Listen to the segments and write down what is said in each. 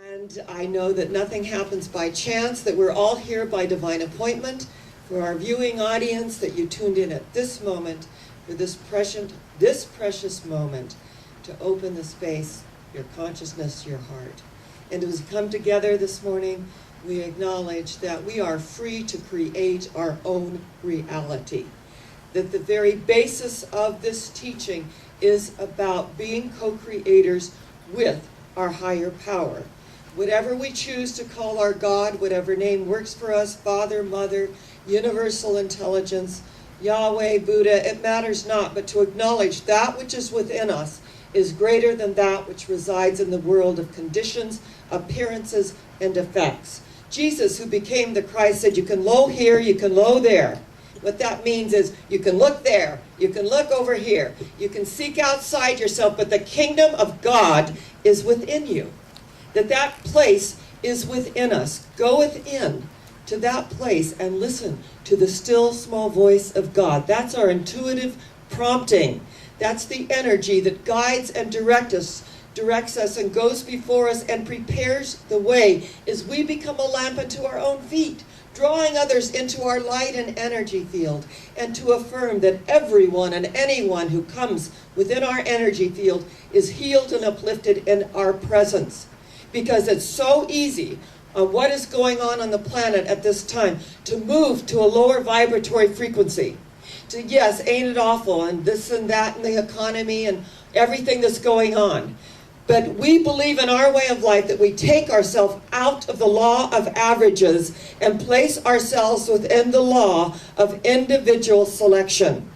And I know that nothing happens by chance, that we're all here by divine appointment. For our viewing audience, that you tuned in at this moment for this precious moment to open the space, your consciousness, your heart. And as we come together this morning, we acknowledge that we are free to create our own reality. That the very basis of this teaching is about being co-creators with our higher power. Whatever we choose to call our God, whatever name works for us, Father, Mother, Universal Intelligence, Yahweh, Buddha, it matters not, but to acknowledge that which is within us is greater than that which resides in the world of conditions, appearances, and effects. Jesus, who became the Christ, said you can low here, you can low there. What that means is you can look there, you can look over here, you can seek outside yourself, but the kingdom of God is within you. That place is within us. Go within to that place and listen to the still small voice of God. That's our intuitive prompting. That's the energy that guides and directs us and goes before us and prepares the way as we become a lamp unto our own feet, drawing others into our light and energy field, and to affirm that everyone and anyone who comes within our energy field is healed and uplifted in our presence. Because it's so easy on what is going on the planet at this time to move to a lower vibratory frequency. To, yes, ain't it awful, and this and that, and the economy, and everything that's going on. But we believe in our way of life that we take ourselves out of the law of averages and place ourselves within the law of individual selection.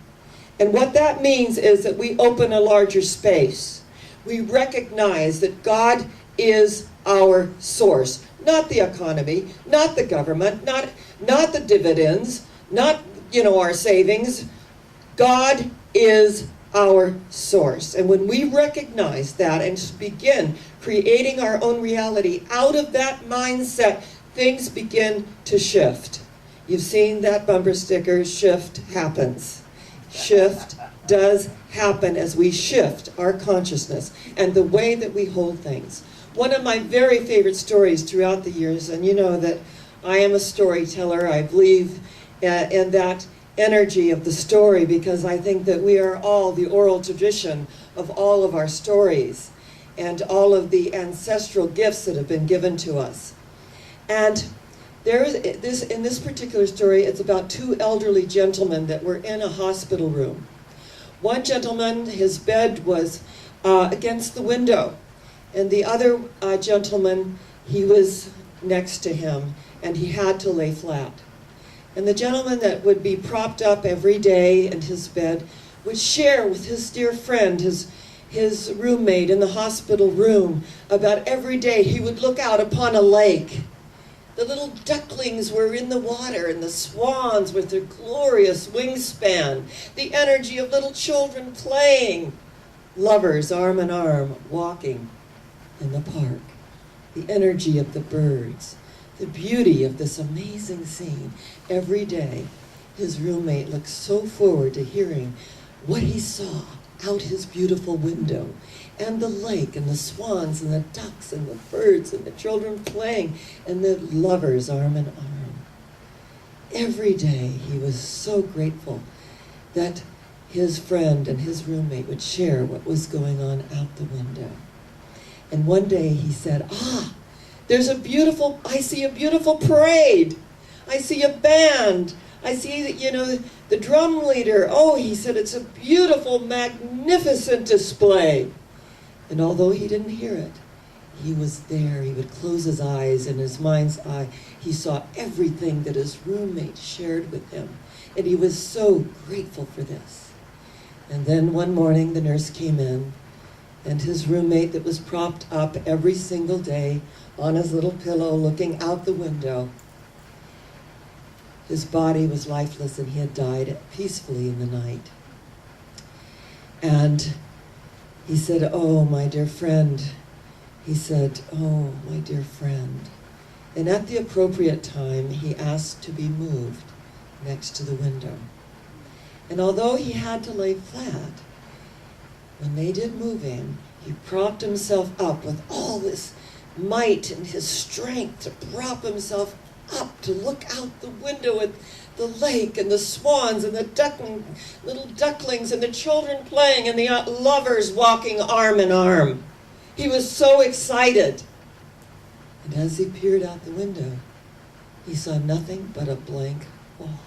And what that means is that we open a larger space. We recognize that God is our source, not the economy, not the government, not the dividends, not our savings. God is our source. And when we recognize that and begin creating our own reality out of that mindset, things begin to shift. You've seen that bumper sticker, shift happens. Shift does happen as we shift our consciousness and the way that we hold things. One of my very favorite stories throughout the years, and you know that I am a storyteller. I believe in that energy of the story because I think that we are all the oral tradition of all of our stories and all of the ancestral gifts that have been given to us. And in this particular story, it's about two elderly gentlemen that were in a hospital room. One gentleman, his bed was against the window. And the other gentleman, he was next to him, and he had to lay flat. And the gentleman that would be propped up every day in his bed would share with his dear friend, his roommate in the hospital room, about every day he would look out upon a lake. The little ducklings were in the water, and the swans with their glorious wingspan, the energy of little children playing, lovers arm in arm walking in the park, the energy of the birds, the beauty of this amazing scene. Every day, his roommate looked so forward to hearing what he saw out his beautiful window, and the lake, and the swans, and the ducks, and the birds, and the children playing, and the lovers arm in arm. Every day, he was so grateful that his friend and his roommate would share what was going on out the window. And one day he said, I see a beautiful parade. I see a band. I see, the drum leader. Oh, he said, it's a beautiful, magnificent display. And although he didn't hear it, he was there. He would close his eyes, and in his mind's eye, he saw everything that his roommate shared with him. And he was so grateful for this. And then one morning, the nurse came in, and his roommate that was propped up every single day on his little pillow looking out the window, his body was lifeless and he had died peacefully in the night. And he said, oh, my dear friend. He said, oh, my dear friend. And at the appropriate time, he asked to be moved next to the window. And although he had to lay flat, when they did move him, he propped himself up with all this might and his strength to prop himself up to look out the window at the lake and the swans and the little ducklings and the children playing and the lovers walking arm in arm. He was so excited. And as he peered out the window, he saw nothing but a blank wall.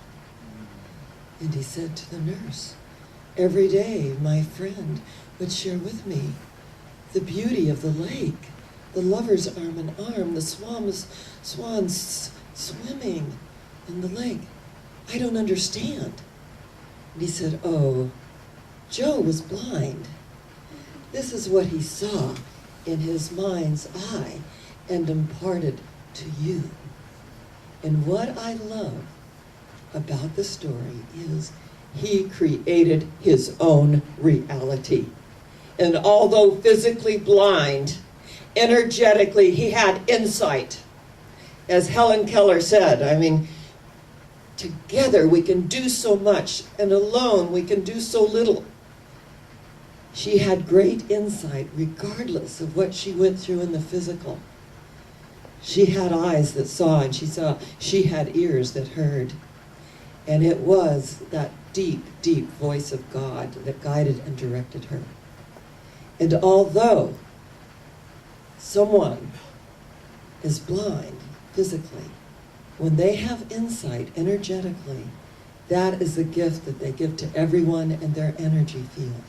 And he said to the nurse, every day my friend would share with me the beauty of the lake, the lovers arm in arm, the swans swimming in the lake. I don't understand. And he said, oh, Joe was blind. This is what he saw in his mind's eye and imparted to you. And what I love about the story is he created his own reality. And although physically blind, energetically he had insight. As Helen Keller said, I mean, together we can do so much, and alone we can do so little. She had great insight regardless of what she went through in the physical. She had eyes that saw, and she had ears that heard. And it was that deep, deep voice of God that guided and directed her. And although someone is blind physically, when they have insight energetically, that is the gift that they give to everyone in their energy field.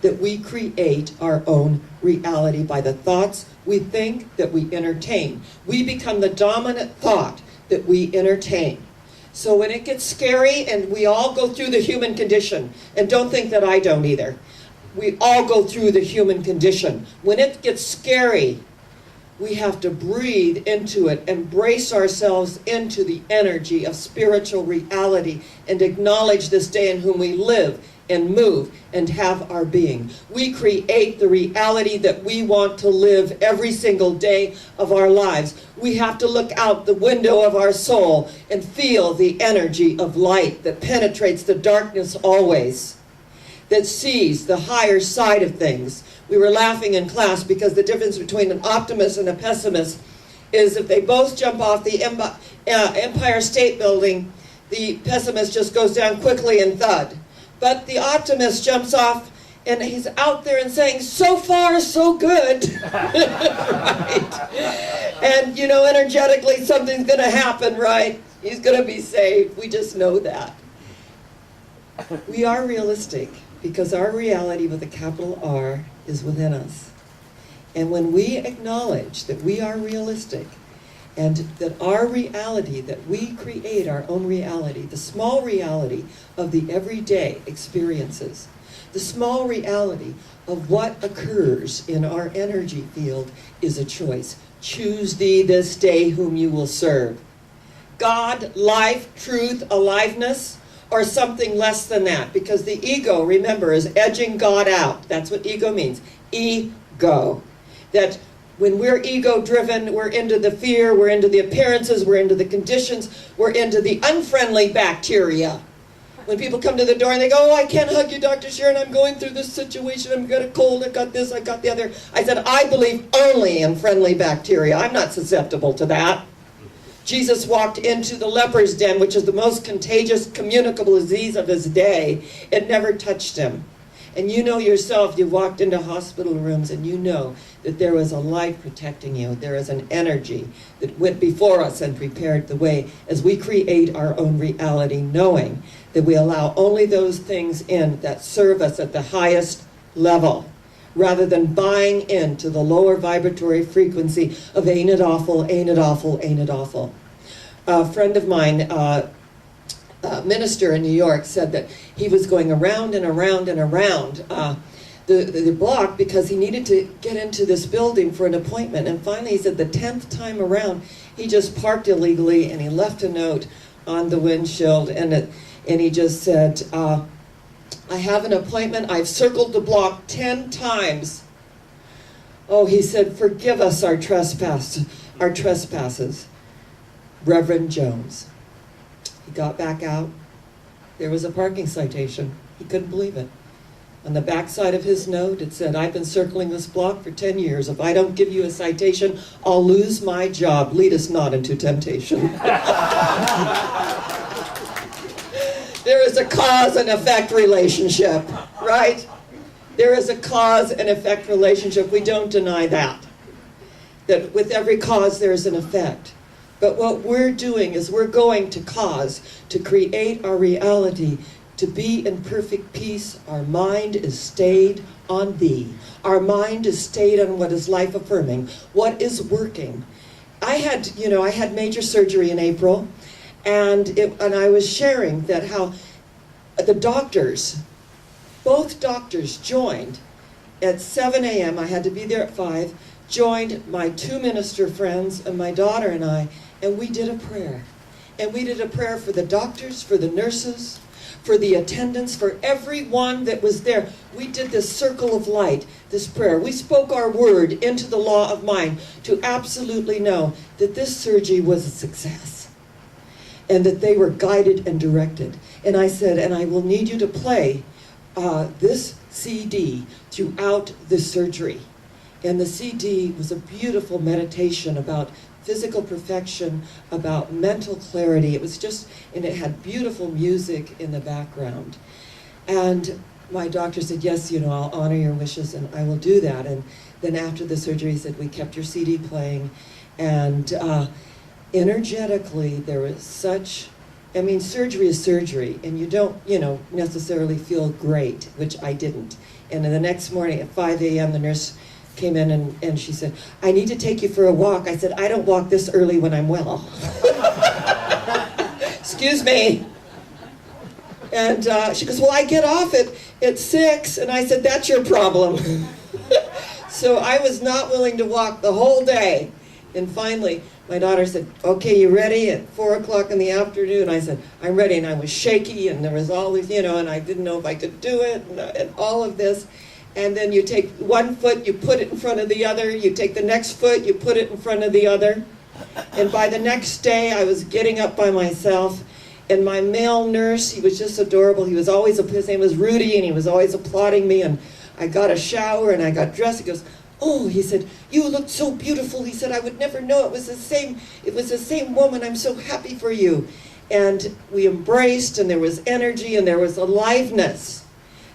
That we create our own reality by the thoughts we think, that we entertain. We become the dominant thought that we entertain. So when it gets scary, and we all go through the human condition, and don't think that I don't either. We all go through the human condition. When it gets scary, we have to breathe into it and brace ourselves into the energy of spiritual reality and acknowledge this day in whom we live and move and have our being. We create the reality that we want to live every single day of our lives. We have to look out the window of our soul and feel the energy of light that penetrates the darkness always, that sees the higher side of things. We were laughing in class because the difference between an optimist and a pessimist is if they both jump off the Empire State Building, the pessimist just goes down quickly and thud. But the optimist jumps off and he's out there and saying, so far, so good. Right? And, you know, energetically something's going to happen, right? He's going to be saved. We just know that. We are realistic because our reality with a capital R is within us. And when we acknowledge that we are realistic and that our reality, that we create our own reality, the small reality of the everyday experiences, the small reality of what occurs in our energy field is a choice. Choose thee this day whom you will serve. God, life, truth, aliveness, or something less than that. Because the ego, remember, is edging God out. That's what ego means. Ego. That when we're ego-driven, we're into the fear, we're into the appearances, we're into the conditions, we're into the unfriendly bacteria. When people come to the door and they go, oh, I can't hug you, Dr. Sharon, I'm going through this situation, I've got a cold, I've got this, I've got the other. I said, I believe only in friendly bacteria. I'm not susceptible to that. Jesus walked into the leper's den, which is the most contagious, communicable disease of his day. It never touched him. And you know yourself, you walked into hospital rooms and you know that there was a light protecting you. There is an energy that went before us and prepared the way as we create our own reality, knowing that we allow only those things in that serve us at the highest level, rather than buying into the lower vibratory frequency of ain't it awful, ain't it awful, ain't it awful. A friend of mine, minister in New York, said that he was going around and around and around the block because he needed to get into this building for an appointment. And finally he said the 10th time around he just parked illegally and he left a note on the windshield and he just said, I have an appointment, I've circled the block 10 times. Oh, he said, forgive us our trespasses. Reverend Jones. He got back out. There was a parking citation. He couldn't believe it. On the back side of his note, it said, "I've been circling this block for 10 years. If I don't give you a citation, I'll lose my job. Lead us not into temptation." There is a cause and effect relationship, right? There is a cause and effect relationship. We don't deny that. That with every cause there's an effect. But what we're doing is we're going to cause to create our reality, to be in perfect peace. Our mind is stayed on thee. Our mind is stayed on what is life affirming, what is working. I had major surgery in April, and I was sharing that how the doctors, both doctors joined at 7 a.m. I had to be there at 5, joined my 2 minister friends and my daughter and we did a prayer. And we did a prayer for the doctors, for the nurses, for the attendants, for everyone that was there. We did this circle of light, this prayer. We spoke our word into the law of mind to absolutely know that this surgery was a success and that they were guided and directed. And I said, and I will need you to play this CD throughout the surgery. And the CD was a beautiful meditation about physical perfection, about mental clarity. It was just, and it had beautiful music in the background. And my doctor said, yes, I'll honor your wishes and I will do that. And then after the surgery, he said, we kept your CD playing. And energetically, there was such, surgery is surgery, and you don't, necessarily feel great, which I didn't. And then the next morning at 5 a.m., the nurse came in and she said, I need to take you for a walk. I said, I don't walk this early when I'm well. Excuse me. And she goes, well, I get off at 6. And I said, that's your problem. So I was not willing to walk the whole day. And finally, my daughter said, okay, you ready? At 4 o'clock in the afternoon, I said, I'm ready. And I was shaky, and there was all these, and I didn't know if I could do it, and all of this. And then you take one foot, you put it in front of the other. You take the next foot, you put it in front of the other. And by the next day, I was getting up by myself. And my male nurse, he was just adorable. His name was Rudy, and he was always applauding me. And I got a shower, and I got dressed. He goes, oh, he said, you look so beautiful. He said, I would never know it was the same woman. I'm so happy for you. And we embraced, and there was energy, and there was aliveness.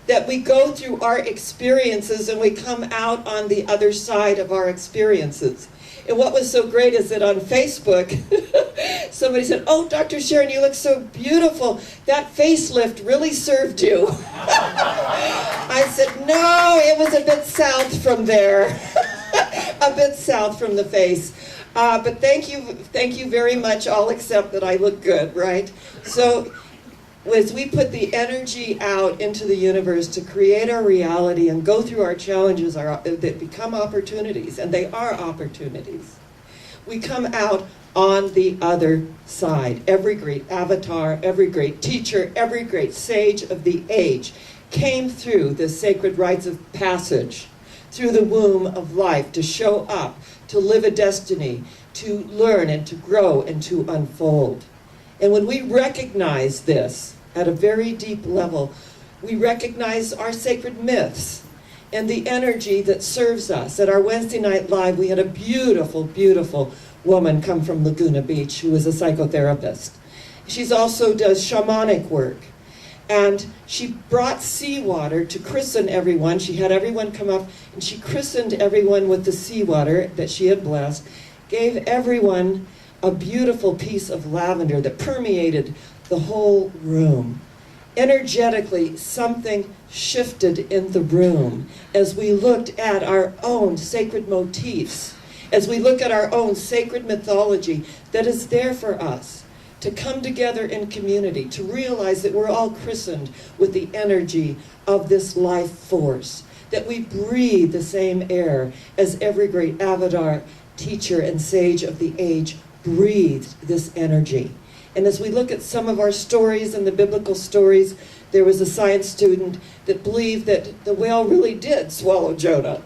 That we go through our experiences and we come out on the other side of our experiences. And what was so great is that on Facebook, somebody said, oh, Dr. Sharon, you look so beautiful. That facelift really served you. I said, no, it was a bit south from there. A bit south from the face. But thank you very much. I'll accept that I look good, right? So as we put the energy out into the universe to create our reality and go through our challenges that become opportunities, and they are opportunities, we come out on the other side. Every great avatar, every great teacher, every great sage of the age came through the sacred rites of passage, through the womb of life, to show up, to live a destiny, to learn and to grow and to unfold. And when we recognize this at a very deep level, we recognize our sacred myths and the energy that serves us. At our Wednesday Night Live, we had a beautiful, beautiful woman come from Laguna Beach who is a psychotherapist. She also does shamanic work. And she brought seawater to christen everyone. She had everyone come up, and she christened everyone with the seawater that she had blessed, gave everyone a beautiful piece of lavender that permeated the whole room. Energetically, something shifted in the room as we looked at our own sacred motifs, as we look at our own sacred mythology that is there for us to come together in community, to realize that we're all christened with the energy of this life force, that we breathe the same air as every great avatar, teacher, and sage of the age breathed this energy. And as we look at some of our stories and the biblical stories, there was a science student that believed that the whale really did swallow Jonah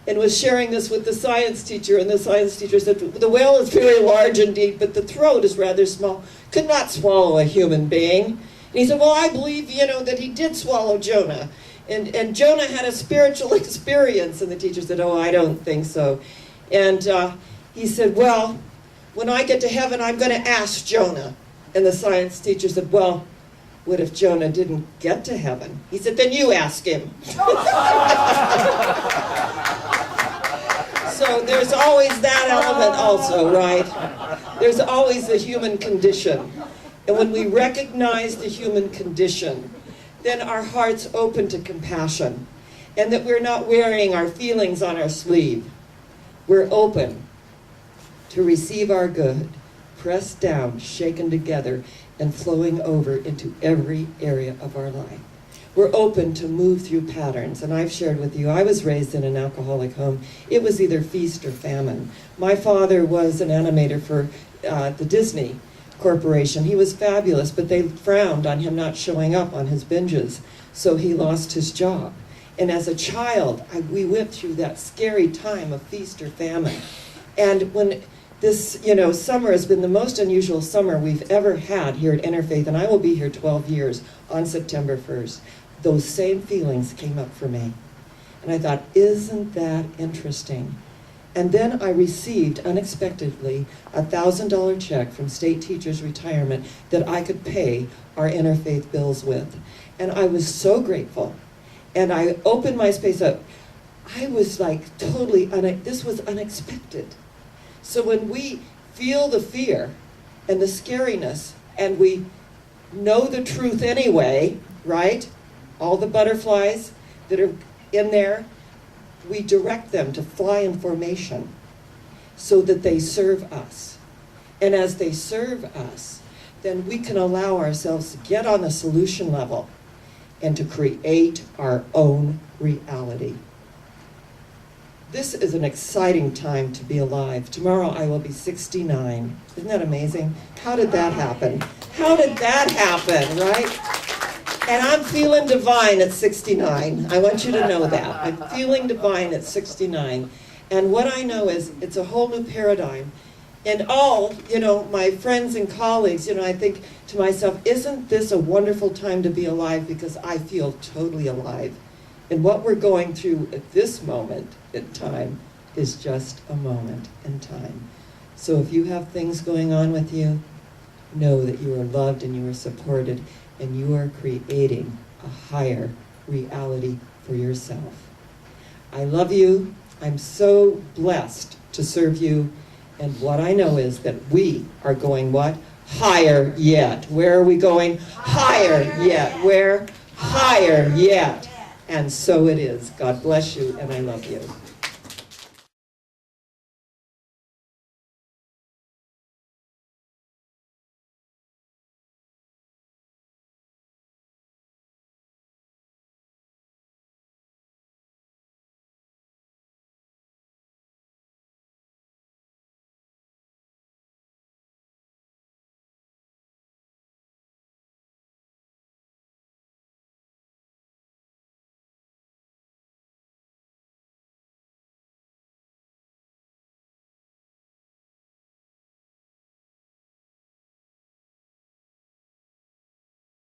and was sharing this with the science teacher. And the science teacher said, the whale is very large and deep, but the throat is rather small, could not swallow a human being. And he said, well, I believe, that he did swallow Jonah. And Jonah had a spiritual experience, and the teacher said, oh, I don't think so. And he said, well, when I get to heaven, I'm going to ask Jonah. And the science teacher said, well, what if Jonah didn't get to heaven? He said, then you ask him. So there's always that element also, right? There's always the human condition. And when we recognize the human condition, then our heart's open to compassion, and that we're not wearing our feelings on our sleeve. We're open to receive our good, pressed down, shaken together, and flowing over into every area of our life. We're open to move through patterns, and I've shared with you, I was raised in an alcoholic home. It was either feast or famine. My father was an animator for the Disney Corporation. He was fabulous, but they frowned on him not showing up on his binges, so he lost his job. And as a child, we went through that scary time of feast or famine. And when this, summer has been the most unusual summer we've ever had here at Interfaith, and I will be here 12 years on September 1st. Those same feelings came up for me. And I thought, isn't that interesting? And then I received, unexpectedly, a $1,000 check from State Teachers Retirement that I could pay our Interfaith bills with. And I was so grateful. And I opened my space up. I was like totally, this was unexpected. So when we feel the fear and the scariness, and we know the truth anyway, right? All the butterflies that are in there, we direct them to fly in formation so that they serve us. And as they serve us, then we can allow ourselves to get on the solution level and to create our own reality. This is an exciting time to be alive. Tomorrow I will be 69. Isn't that amazing? How did that happen? How did that happen, right? And I'm feeling divine at 69. I want you to know that. I'm feeling divine at 69. And what I know is it's a whole new paradigm. And all, my friends and colleagues, I think to myself, isn't this a wonderful time to be alive? Because I feel totally alive. And what we're going through at this moment in time is just a moment in time. So if you have things going on with you, know that you are loved and you are supported, and you are creating a higher reality for yourself. I love you. I'm so blessed to serve you. And what I know is that we are going what? Higher yet. Where are we going? Higher yet. Where? Higher yet. And so it is. God bless you, and I love you.